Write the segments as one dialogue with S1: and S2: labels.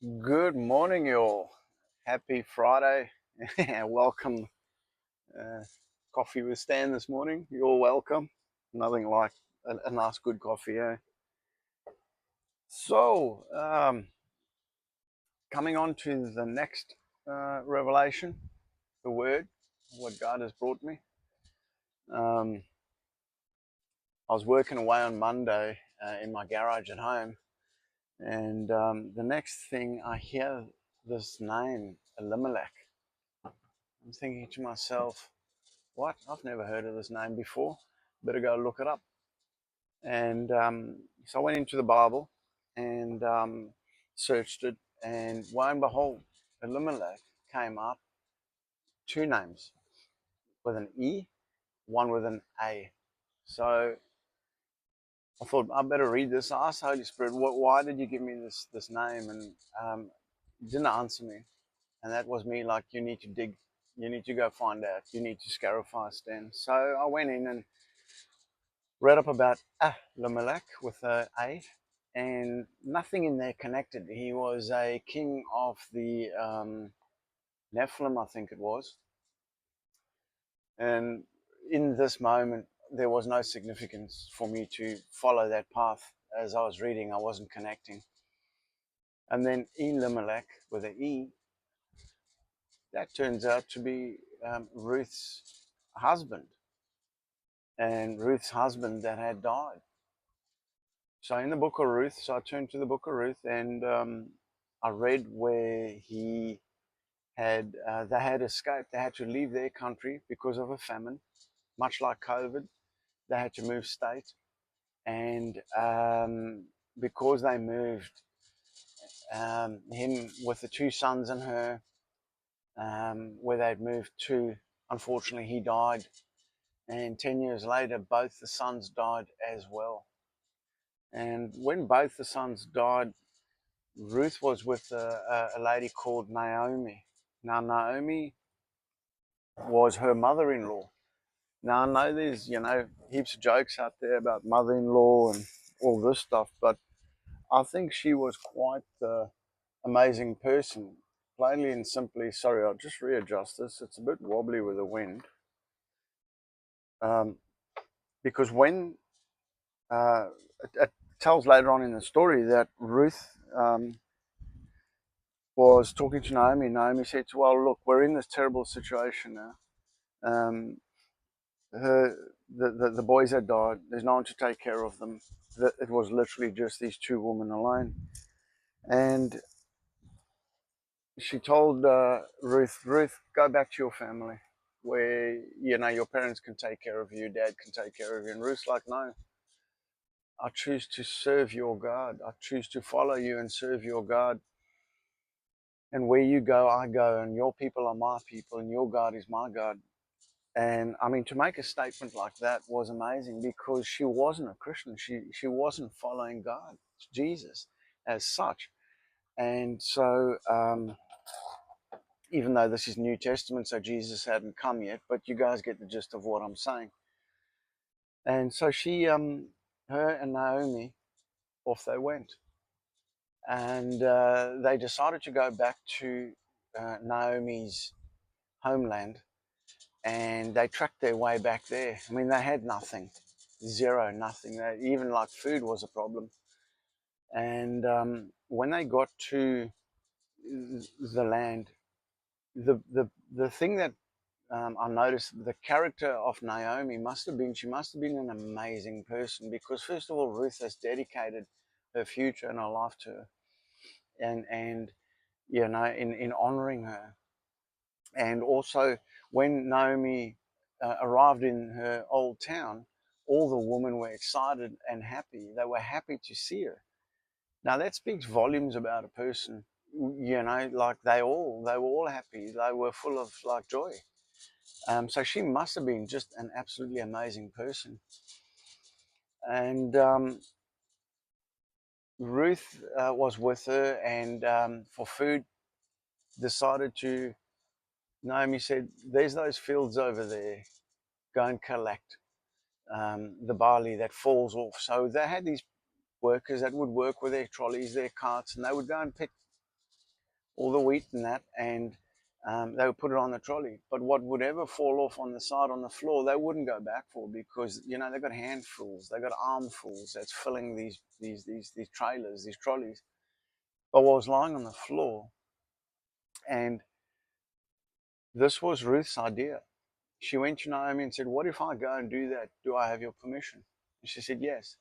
S1: Good morning, you all. Happy Friday. Welcome. Uh, Coffee with Stan this morning. You're welcome. Nothing like a nice, good coffee, eh? So, coming on to the next revelation, the word, what God has brought me. Um, I was working away on Monday in my garage at home, and the next thing I hear this name, Elimelech. I'm thinking to myself, what? I've never heard of this name before. Better go look it up. And so I went into the Bible and searched it, and lo and behold, Elimelech came up, two names with an E, one with an A. So I thought I better read this. I asked the Holy Spirit, why did you give me this name? And he didn't answer me. And that was me like, you need to dig, you need to go find out, you need to scarify, Stan. So I went in and read up about Elimelech with a A, and nothing in there connected. He was a king of the Nephilim, I think it was. And in this moment, there was no significance for me to follow that path. As I was reading, I wasn't connecting. And then Elimelech with an E, that turns out to be Ruth's husband, and Ruth's husband that had died. So in the book of Ruth, so I turned to the book of Ruth, and I read where they had escaped. They had to leave their country because of a famine, much like COVID. They had to move state, and because they moved, him with the two sons and her, where they'd moved to, unfortunately, he died, and 10 years later, both the sons died as well. And when both the sons died, Ruth was with a lady called Naomi. Now, Naomi was her mother-in-law. Now, I know there's, heaps of jokes out there about mother-in-law and all this stuff, but I think she was quite the amazing person. Plainly and simply, sorry, I'll just readjust this. It's a bit wobbly with the wind. Um, because when it tells later on in the story that Ruth was talking to Naomi. Naomi said, well, look, we're in this terrible situation now. Um, the boys had died. There's no one to take care of them. It was literally just these two women alone. And she told Ruth, go back to your family where, your parents can take care of you, your dad can take care of you. And Ruth's like, no, I choose to serve your God. I choose to follow you and serve your God. And where you go, I go, and your people are my people, and your God is my God. And I mean, to make a statement like that was amazing because she wasn't a Christian. She wasn't following God, Jesus, as such. And so, even though this is New Testament, so Jesus hadn't come yet, but you guys get the gist of what I'm saying. And so her and Naomi, off they went, and they decided to go back to Naomi's homeland, and they tracked their way back there. I mean, they had nothing, zero, nothing. Even like food was a problem. And when they got to the land, the thing that I noticed, the character of Naomi she must have been an amazing person, because first of all, Ruth has dedicated her future and her life to her, and in honoring her. And also, when Naomi arrived in her old town, all the women were excited and happy. They were happy to see her. Now that speaks volumes about a person. Like they were all happy. They were full of like joy. So she must have been just an absolutely amazing person. And Ruth was with her, and for food, decided to. Naomi said, "There's those fields over there. Go and collect the barley that falls off." So they had these workers that would work with their trolleys, their carts, and they would go and pick all the wheat and that, and they would put it on the trolley. But what would ever fall off on the side on the floor, they wouldn't go back for, because they've got handfuls, they've got armfuls that's filling these trailers, these trolleys. But what was lying on the floor, and this was Ruth's idea. She went to Naomi and said, "What if I go and do that? Do I have your permission?" And she said, "Yes."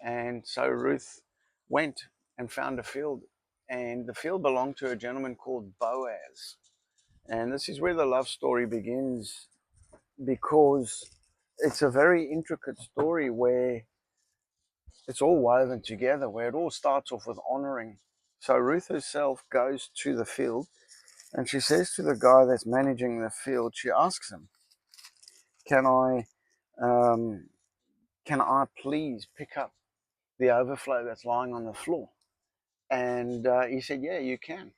S1: And so Ruth went and found a field, and the field belonged to a gentleman called Boaz. And this is where the love story begins, because it's a very intricate story where it's all woven together, where it all starts off with honoring. So Ruth herself goes to the field, and she says to the guy that's managing the field, she asks him, "Can I, um, can I please pick up the overflow that's lying on the floor?" And he said, "Yeah, you can."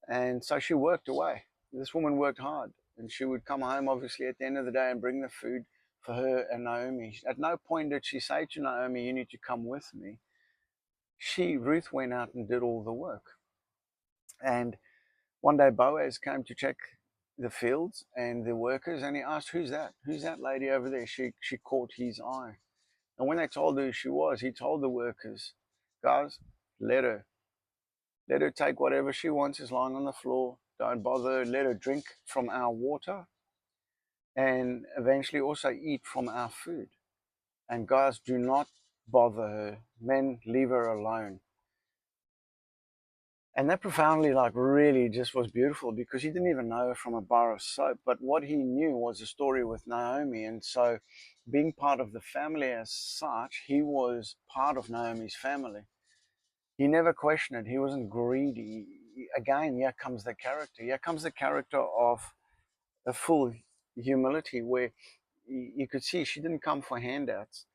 S1: And so she worked away. This woman worked hard, and she would come home, obviously, at the end of the day and bring the food for her and Naomi. At no point did she say to Naomi, "You need to come with me." Ruth went out and did all the work. And one day Boaz came to check the fields and the workers, and he asked, "Who's that? Who's that lady over there?" She caught his eye. And when they told her who she was, he told the workers, "Guys, let her. Let her take whatever she wants is lying on the floor. Don't bother. Let her drink from our water and eventually also eat from our food. And guys, do not bother her. Men, leave her alone." And that profoundly, like, really just was beautiful, because he didn't even know her from a bar of soap. But what he knew was a story with Naomi. And so, being part of the family as such, he was part of Naomi's family. He never questioned it. He wasn't greedy. Again, here comes the character. Here comes the character of a full humility, where you could see she didn't come for handouts,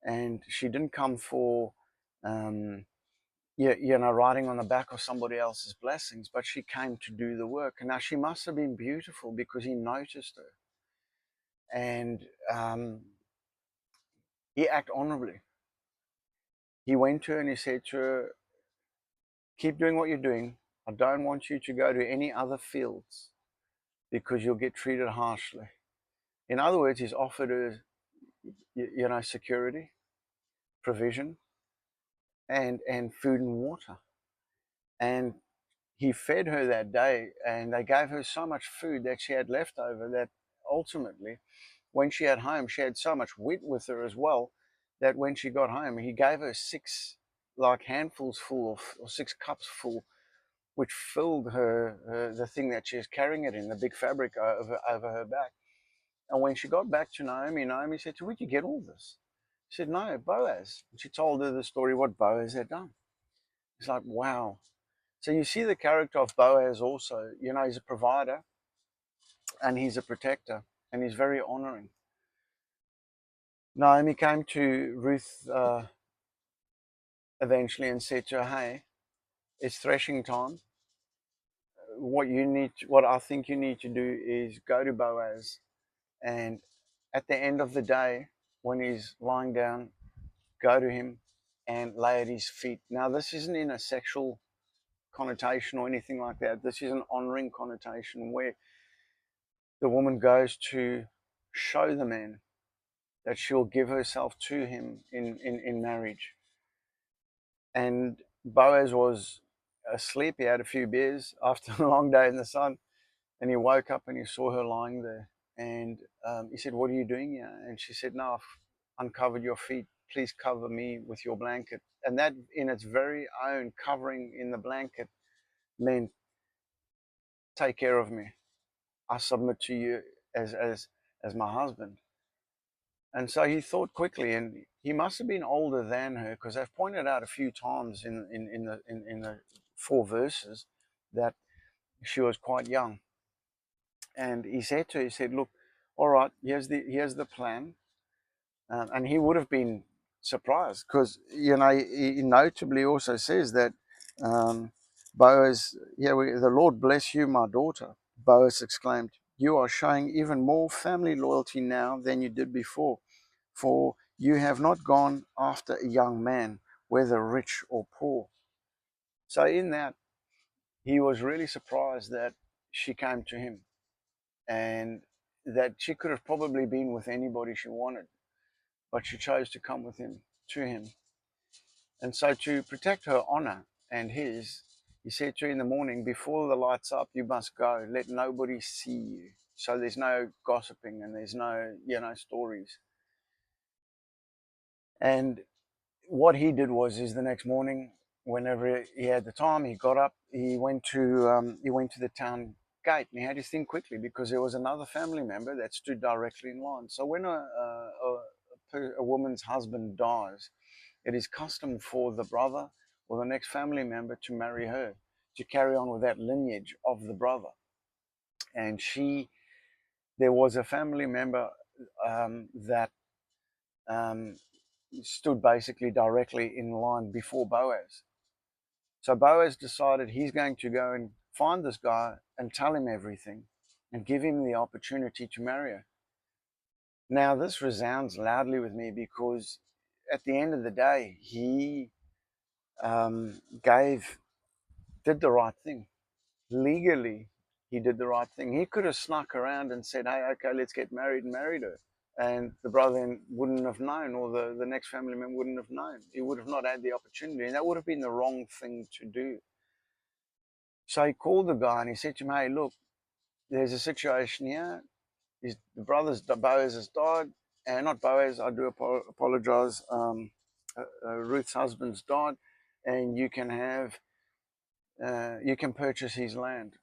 S1: and she didn't come for, riding on the back of somebody else's blessings, but she came to do the work. And now she must have been beautiful, because he noticed her, and he acted honorably. He went to her and he said to her, "Keep doing what you're doing. I don't want you to go to any other fields, because you'll get treated harshly." In other words, he's offered her, security, provision, and food and water. And he fed her that day, and they gave her so much food that she had left over, that ultimately, when she had home, she had so much wheat with her as well, that when she got home, he gave her six, like, handfuls full of, or 6 cups full, which filled the thing that she was carrying it in, the big fabric over her back. And when she got back to Naomi, Naomi said to her, "Where'd you get all this?" She said, "No, Boaz." And she told her the story, what Boaz had done. It's like, wow. So you see the character of Boaz also. He's a provider, and he's a protector, and he's very honoring. Naomi came to Ruth eventually and said to her, "Hey, it's threshing time. What I think you need to do is go to Boaz, and at the end of the day, when he's lying down, go to him and lay at his feet." Now, this isn't in a sexual connotation or anything like that. This is an honoring connotation, where the woman goes to show the man that she'll give herself to him in marriage. And Boaz was asleep. He had a few beers after a long day in the sun, and he woke up and he saw her lying there. And he said, "What are you doing here?" And she said, "No, I've uncovered your feet. Please cover me with your blanket." And that, in its very own covering in the blanket, meant, "Take care of me. I submit to you as my husband." And so he thought quickly, and he must have been older than her, because I've pointed out a few times in the 4 verses that she was quite young. And he said to her, he said, "Look, all right, here's the plan." And he would have been surprised, because he notably also says that, Boaz, the Lord bless you, my daughter. Boaz exclaimed, "You are showing even more family loyalty now than you did before, for you have not gone after a young man, whether rich or poor." So in that, he was really surprised that she came to him, and that she could have probably been with anybody she wanted, but she chose to come with him to him. And so, to protect her honor and his, he said to her in the morning, before the light's up, you must go. Let nobody see you. So there's no gossiping and there's no, stories. And what he did was, is the next morning, whenever he had the time, he got up, he went to the town gate, and he had to think quickly because there was another family member that stood directly in line. So when a woman's husband dies, it is custom for the brother or the next family member to marry her, to carry on with that lineage of the brother. And there was a family member that um, stood basically directly in line before Boaz. So Boaz decided he's going to go and find this guy and tell him everything and give him the opportunity to marry her. Now, this resounds loudly with me because at the end of the day, he did the right thing. Legally, he did the right thing. He could have snuck around and said, hey, okay, let's get married, and married her. And the brother wouldn't have known, or the next family member wouldn't have known. He would have not had the opportunity, and that would have been the wrong thing to do. So he called the guy and he said to him, hey, look, there's a situation here. The brother's, Boaz has died, and not Boaz, I do apologize. Ruth's husband's died, and you can purchase his land.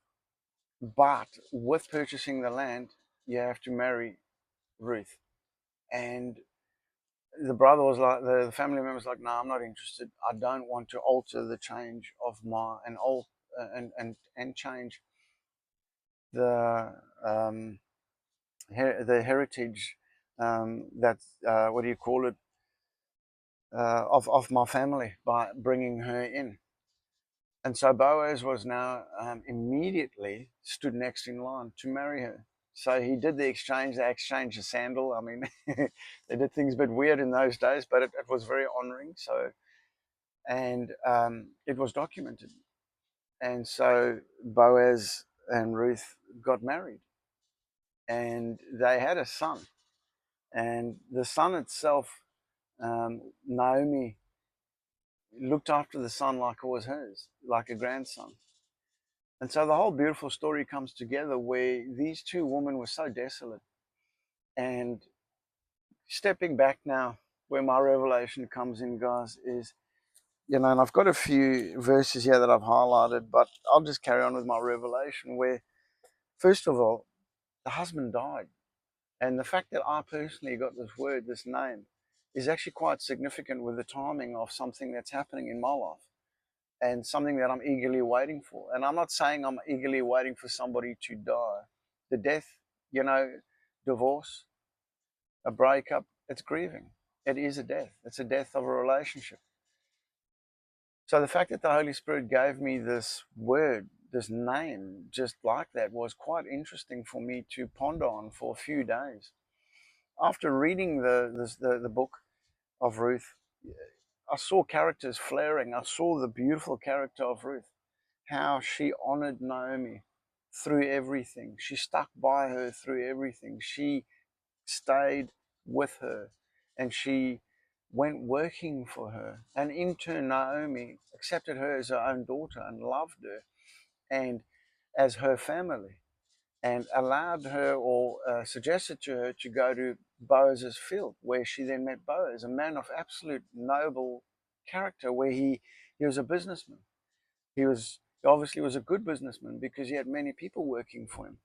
S1: But with purchasing the land, you have to marry Ruth. And the brother was like, the family member was like, no, I'm not interested. I don't want to alter the change of and change the the heritage, that what do you call it, of my family, by bringing her in. And so Boaz was now immediately stood next in line to marry her. So he did the exchange. They exchanged a sandal. I mean, they did things a bit weird in those days, but it was very honoring. So, and it was documented. And so Boaz and Ruth got married, and they had a son. And the son itself, Naomi looked after the son like it was hers, like a grandson. And so the whole beautiful story comes together where these two women were so desolate. And stepping back now, where my revelation comes in, guys, is, and I've got a few verses here that I've highlighted, but I'll just carry on with my revelation where, first of all, the husband died. And the fact that I personally got this word, this name, is actually quite significant with the timing of something that's happening in my life, and something that I'm eagerly waiting for. And I'm not saying I'm eagerly waiting for somebody to die. The death, divorce, a breakup, it's grieving. It is a death. It's a death of a relationship. So the fact that the Holy Spirit gave me this word, this name, just like that, was quite interesting for me to ponder on for a few days. After reading the book of Ruth, I saw characters flaring. I saw the beautiful character of Ruth, how she honored Naomi through everything. She stuck by her through everything. She stayed with her, and she went working for her. And in turn, Naomi accepted her as her own daughter and loved her and as her family, and allowed her, or suggested to her, to go to Boaz's field, where she then met Boaz, a man of absolute noble character, where he was a businessman. He obviously was a good businessman because he had many people working for him.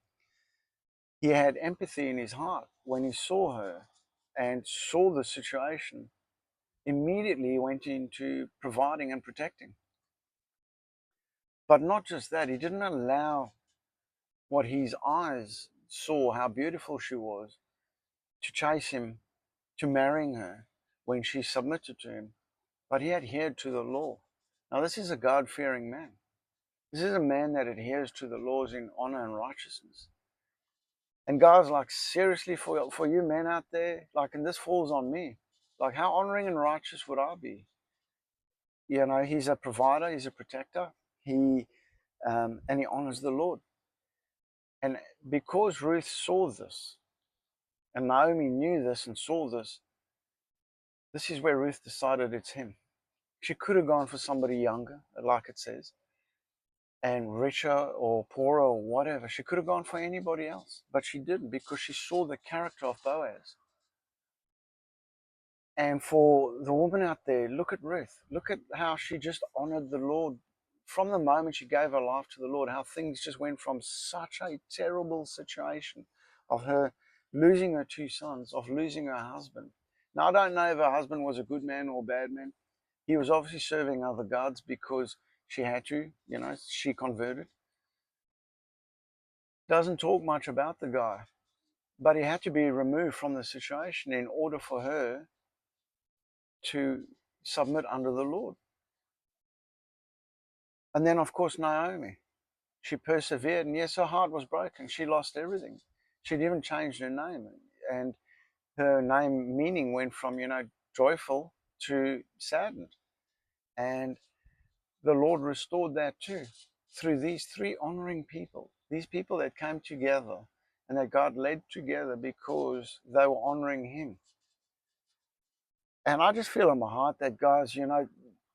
S1: He had empathy in his heart when he saw her and saw the situation. Immediately he went into providing and protecting. But not just that, he didn't allow what his eyes saw, how beautiful she was, to chase him to marrying her when she submitted to him. But he adhered to the law. Now, this is a God-fearing man. This is a man that adheres to the laws in honor and righteousness. And guys, like, seriously, for you men out there, like, and this falls on me, like, how honoring and righteous would I be? He's a provider, he's a protector. He and he honors the Lord. And because Ruth saw this, and Naomi knew this and saw this, this is where Ruth decided it's him. She could have gone for somebody younger, like it says, and richer or poorer or whatever. She could have gone for anybody else, but she didn't, because she saw the character of Boaz. And for the woman out there, look at Ruth. Look at how she just honored the Lord from the moment she gave her life to the Lord, how things just went from such a terrible situation of her losing her two sons, of losing her husband. Now, I don't know if her husband was a good man or a bad man. He was obviously serving other gods because she had to, she converted. Doesn't talk much about the guy, but he had to be removed from the situation in order for her to submit under the Lord. And then, of course, Naomi. She persevered, and yes, her heart was broken. She lost everything. She'd even changed her name, and her name meaning went from, joyful to saddened. And the Lord restored that too, through these three honoring people, these people that came together and that God led together because they were honoring Him. And I just feel in my heart that, guys,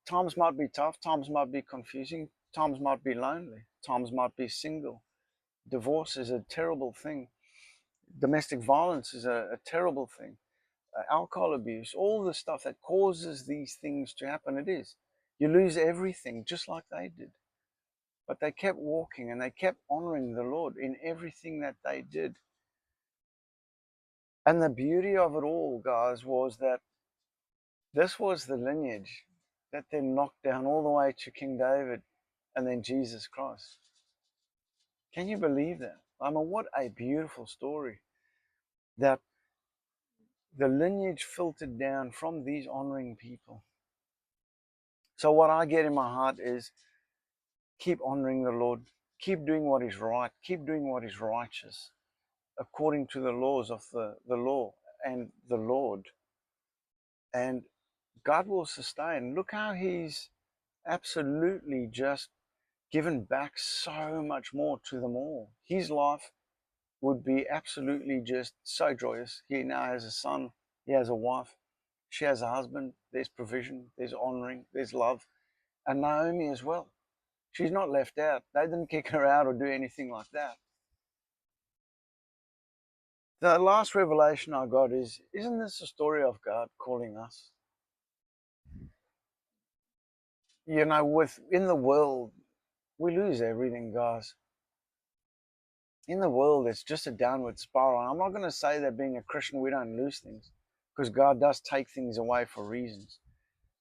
S1: times might be tough, times might be confusing, times might be lonely, times might be single. Divorce is a terrible thing. Domestic violence is a terrible thing. Alcohol abuse, all the stuff that causes these things to happen, it is. You lose everything just like they did. But they kept walking and they kept honoring the Lord in everything that they did. And the beauty of it all, guys, was that this was the lineage that then knocked down all the way to King David and then Jesus Christ. Can you believe that? I mean, what a beautiful story that the lineage filtered down from these honoring people. So what I get in my heart is keep honoring the Lord, keep doing what is right, keep doing what is righteous, according to the laws of the law and the Lord. And God will sustain. Look how He's absolutely just given back so much more to them all. His life would be absolutely just so joyous. He now has a son, he has a wife, she has a husband, there's provision, there's honoring, there's love. And Naomi as well. She's not left out. They didn't kick her out or do anything like that. The last revelation I got is, isn't this a story of God calling us? In the world, we lose everything, guys. In the world, it's just a downward spiral. I'm not going to say that being a Christian, we don't lose things, because God does take things away for reasons.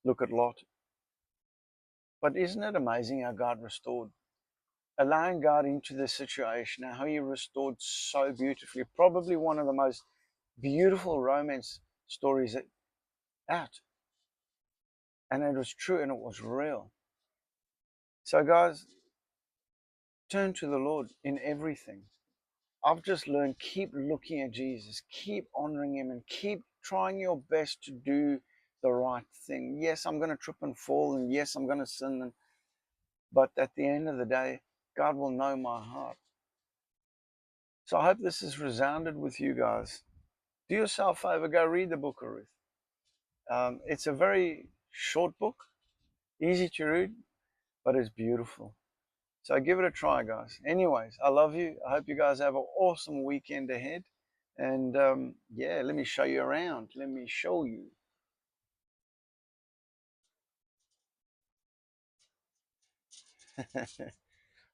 S1: Look at Lot. But isn't it amazing how God restored? Allowing God into the situation, how He restored so beautifully. Probably one of the most beautiful romance stories out. And it was true and it was real. So, guys, turn to the Lord in everything. I've just learned, keep looking at Jesus, keep honoring Him, and keep trying your best to do the right thing. Yes, I'm going to trip and fall, and yes, I'm going to sin, but at the end of the day, God will know my heart. So I hope this has resounded with you guys. Do yourself a favor, go read the book of Ruth. It's a very short book, easy to read, but it's beautiful. So give it a try, guys. Anyways, I love you. I hope you guys have an awesome weekend ahead. And yeah, let me show you around. Let me show you.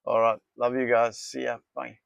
S1: All right. Love you guys. See ya. Bye.